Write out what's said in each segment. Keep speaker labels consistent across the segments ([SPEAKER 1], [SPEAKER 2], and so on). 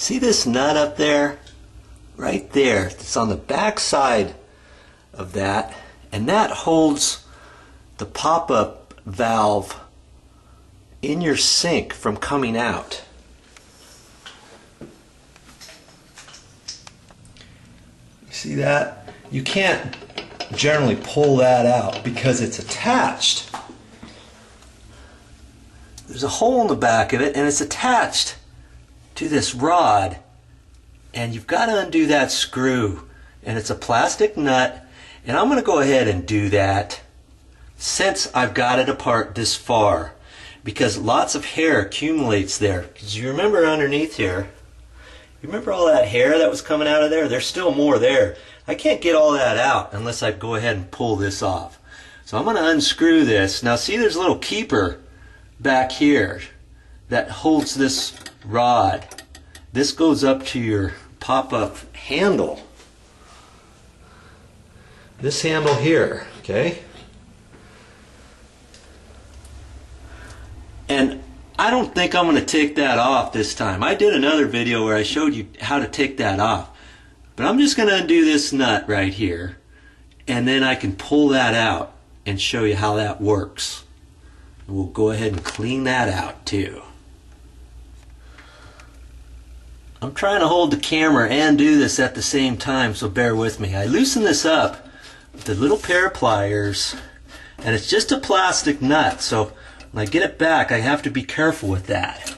[SPEAKER 1] See this nut up there? Right there. It's on the back side of that, and that holds the pop-up valve in your sink from coming out. You see that? You can't generally pull that out because it's attached. There's a hole in the back of it, and it's attached to this rod, and you've got to undo that screw, and it's a plastic nut, and I'm going to go ahead and do that since I've got it apart this far, because lots of hair accumulates there. Because you remember underneath here, you remember all that hair that was coming out of there? There's still more there. I can't get all that out unless I go ahead and pull this off. So I'm going to unscrew this. Now see, there's a little keeper back here that holds this rod. This goes up to your pop-up handle. This handle here, okay? And I don't think I'm going to take that off this time. I did another video where I showed you how to take that off. But I'm just going to undo this nut right here, and then I can pull that out and show you how that works. And we'll go ahead and clean that out too. I'm trying to hold the camera and do this at the same time, so bear with me. I loosen this up with a little pair of pliers, and it's just a plastic nut, so when I get it back I have to be careful with that.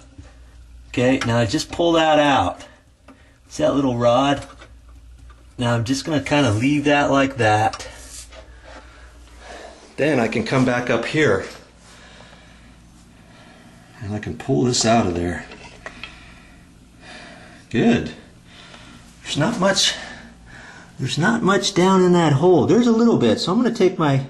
[SPEAKER 1] Okay, now I just pull that out. See that little rod? Now I'm just going to kind of leave that like that. Then I can come back up here and I can pull this out of there. Good. There's not much down in that hole. There's a little bit, so I'm going to take my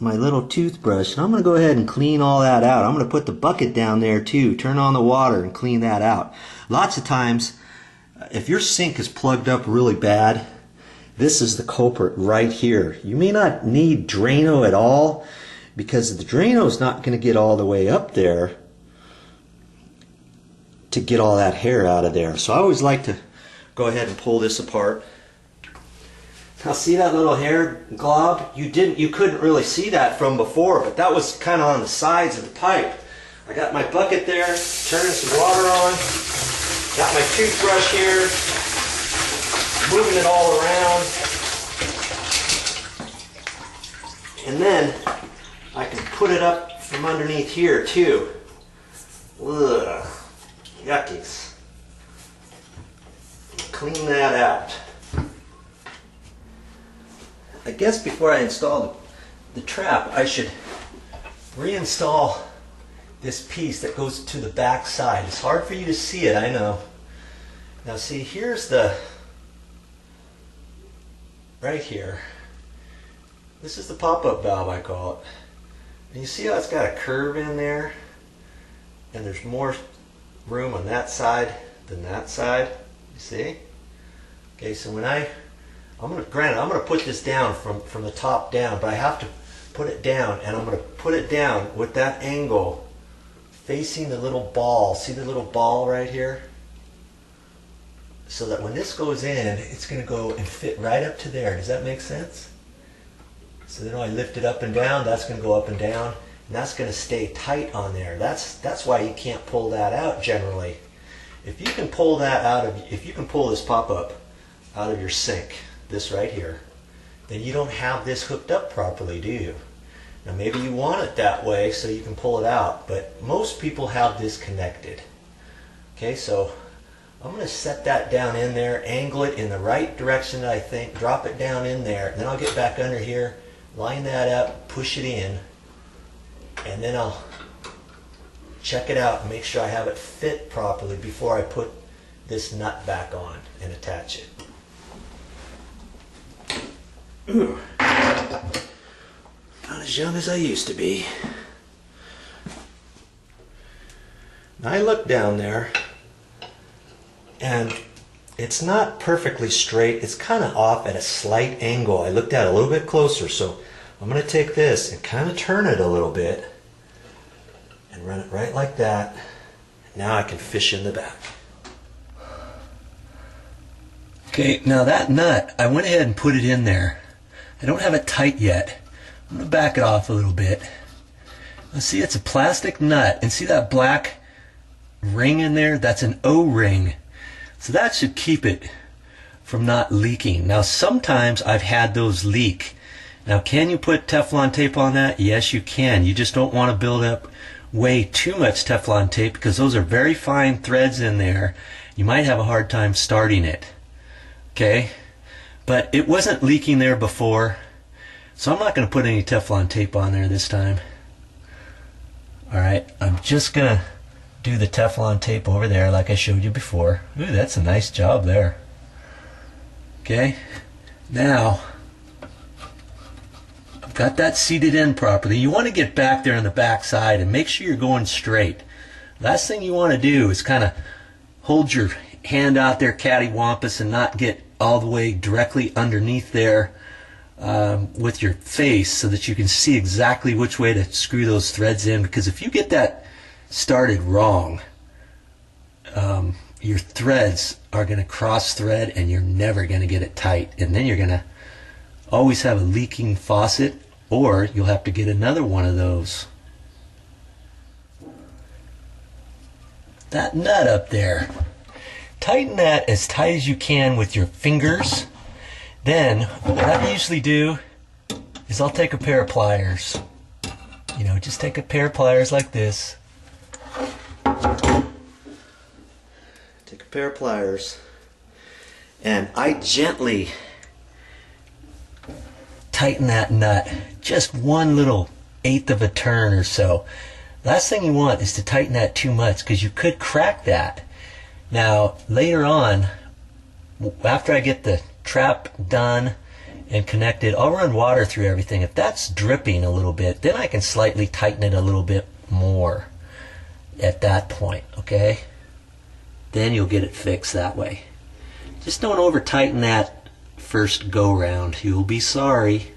[SPEAKER 1] little toothbrush and I'm going to go ahead and clean all that out. I'm going to put the bucket down there too, turn on the water and clean that out. Lots of times, if your sink is plugged up really bad, this is the culprit right here. You may not need Drano at all because the Drano is not going to get all the way up there to get all that hair out of there. So I always like to go ahead and pull this apart. Now see that little hair glob? You couldn't really see that from before, but that was kind of on the sides of the pipe. I got my bucket there, turning some water on, got my toothbrush here, moving it all around, and then I can put it up from underneath here too. Ugh, yuckies. Clean that out. I guess before I install the trap, I should reinstall this piece that goes to the back side. It's hard for you to see it, I know. Now see, here's the, right here, this is the pop-up valve, I call it. And you see how it's got a curve in there? And there's more room on that side than that side, you see? Okay, so when I'm going to put this down from the top down, but I have to put it down, and I'm going to put it down with that angle facing the little ball. See the little ball right here? So that when this goes in, it's going to go and fit right up to there. Does that make sense? So then when I lift it up and down, that's going to go up and down, and that's going to stay tight on there. That's why you can't pull that out generally. If you can pull that out of, if you can pull this pop-up out of your sink, this right here, then you don't have this hooked up properly, do you? Now maybe you want it that way so you can pull it out, but most people have this connected. Okay, so I'm going to set that down in there, angle it in the right direction that I think, drop it down in there, and then I'll get back under here, line that up, push it in, and then I'll check it out and make sure I have it fit properly before I put this nut back on and attach it. Ooh, not as young as I used to be. Now I look down there and it's not perfectly straight. It's kind of off at a slight angle. I looked at it a little bit closer, so I'm going to take this and kind of turn it a little bit and run it right like that. Now I can fish in the back. Okay, now that nut, I went ahead and put it in there. I don't have it tight yet. I'm going to back it off a little bit. Now see, it's a plastic nut, and see that black ring in there? That's an O-ring. So that should keep it from not leaking. Now sometimes I've had those leak. Now can you put Teflon tape on that? Yes, you can. You just don't want to build up way too much Teflon tape because those are very fine threads in there. You might have a hard time starting it. Okay? But it wasn't leaking there before, so I'm not going to put any Teflon tape on there this time. Alright, I'm just going to do the Teflon tape over there like I showed you before. Ooh, that's a nice job there. Okay, now I've got that seated in properly. You want to get back there on the back side and make sure you're going straight. Last thing you want to do is kind of hold your hand out there cattywampus and not get all the way directly underneath there with your face so that you can see exactly which way to screw those threads in, because if you get that started wrong, your threads are going to cross thread and you're never going to get it tight, and then you're going to always have a leaking faucet, or you'll have to get another one of those. That nut up there, tighten that as tight as you can with your fingers. Then what I usually do is I'll take a pair of pliers. You know, just take a pair of pliers like this. Take a pair of pliers, and I gently tighten that nut, just one little eighth of a turn or so. Last thing you want is to tighten that too much, because you could crack that. Now later on, after I get the trap done and connected, I'll run water through everything. If that's dripping a little bit, then I can slightly tighten it a little bit more at that point, okay? Then you'll get it fixed that way. Just don't over tighten that first go round. You'll be sorry.